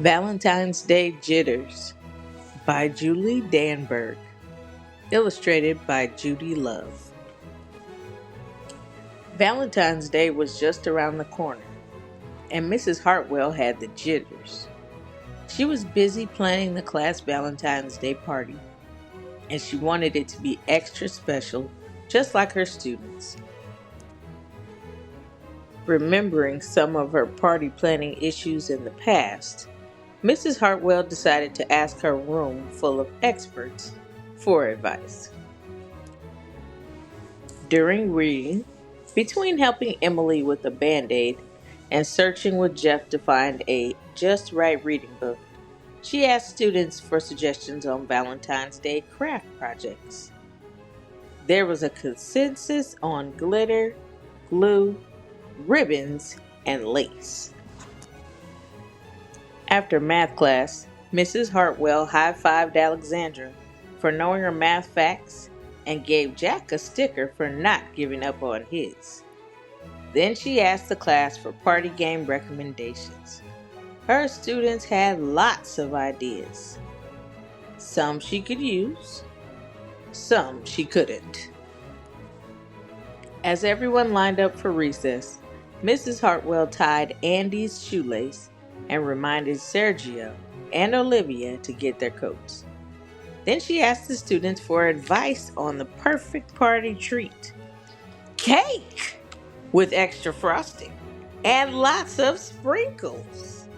Valentine's Day Jitters by Julie Danneberg. Illustrated by Judy Love. Valentine's Day was just around the corner, and Mrs. Hartwell had the jitters. She was busy planning the class Valentine's Day party, and she wanted it to be extra special, just like her students. Remembering some of her party planning issues in the past, Mrs. Hartwell decided to ask her room full of experts for advice. During reading, between helping Emily with a band-aid and searching with Jeff to find a just right reading book, she asked students for suggestions on Valentine's Day craft projects. There was a consensus on glitter, glue, ribbons, and lace. After math class, Mrs. Hartwell high-fived Alexandra for knowing her math facts and gave Jack a sticker for not giving up on his. Then she asked the class for party game recommendations. Her students had lots of ideas. Some she could use, some she couldn't. As everyone lined up for recess, Mrs. Hartwell tied Andy's shoelace and reminded Sergio and Olivia to get their coats. Then she asked the students for advice on the perfect party treat. Cake! With extra frosting and lots of sprinkles.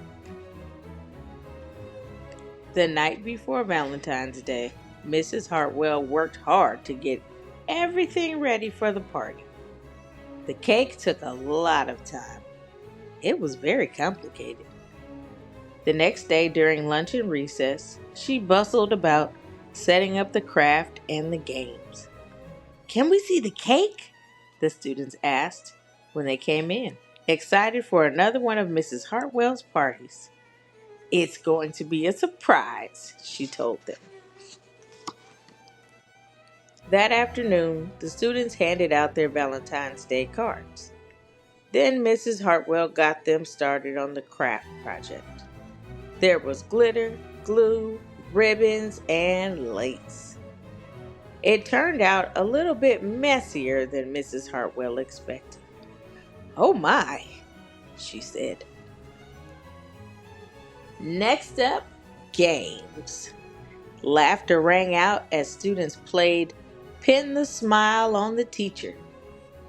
The night before Valentine's Day, Mrs. Hartwell worked hard to get everything ready for the party. The cake took a lot of time. It was very complicated. The next day during lunch and recess, she bustled about setting up the craft and the games. "Can we see the cake?" the students asked when they came in, excited for another one of Mrs. Hartwell's parties. "It's going to be a surprise," she told them. That afternoon, the students handed out their Valentine's Day cards. Then Mrs. Hartwell got them started on the craft project. There was glitter, glue, ribbons, and lace. It turned out a little bit messier than Mrs. Hartwell expected. "Oh my," she said. Next up, games. Laughter rang out as students played Pin the Smile on the Teacher,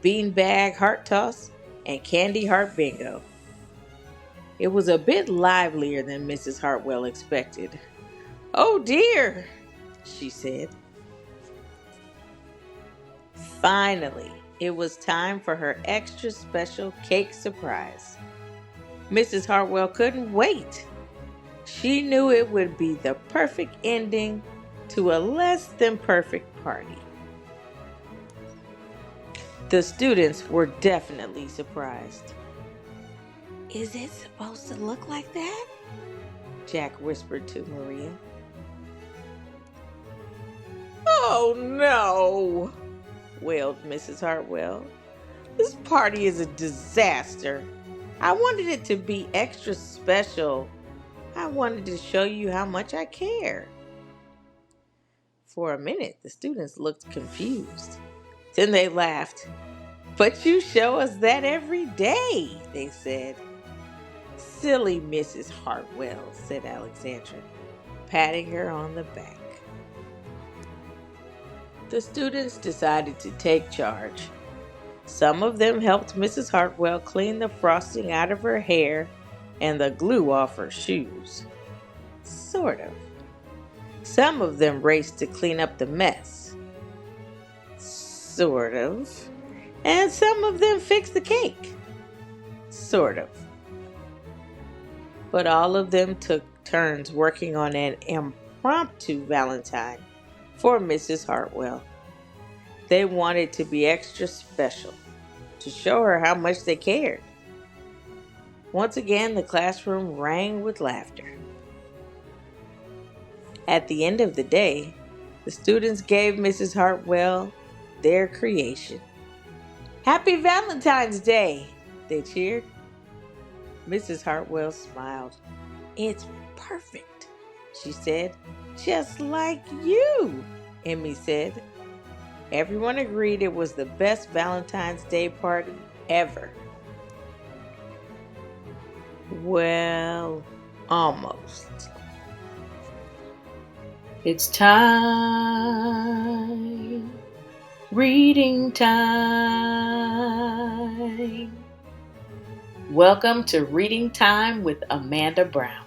Beanbag Heart Toss, and Candy Heart Bingo. It was a bit livelier than Mrs. Hartwell expected. "Oh dear," she said. Finally, it was time for her extra special cake surprise. Mrs. Hartwell couldn't wait. She knew it would be the perfect ending to a less than perfect party. The students were definitely surprised. "Is it supposed to look like that?" Jack whispered to Maria. "Oh no," wailed Mrs. Hartwell. "This party is a disaster. I wanted it to be extra special. I wanted to show you how much I care." For a minute, the students looked confused. Then they laughed. "But you show us that every day," they said. "Silly Mrs. Hartwell," said Alexandra, patting her on the back. The students decided to take charge. Some of them helped Mrs. Hartwell clean the frosting out of her hair and the glue off her shoes. Sort of. Some of them raced to clean up the mess. Sort of. And some of them fixed the cake. Sort of. But all of them took turns working on an impromptu Valentine for Mrs. Hartwell. They wanted to be extra special, to show her how much they cared. Once again, the classroom rang with laughter. At the end of the day, the students gave Mrs. Hartwell their creation. "Happy Valentine's Day!" they cheered. Mrs. Hartwell smiled. "It's perfect," she said. "Just like you," Emmy said. Everyone agreed it was the best Valentine's Day party ever. Well, almost. It's time. Reading time. Welcome to Reading Time with Amanda Brown.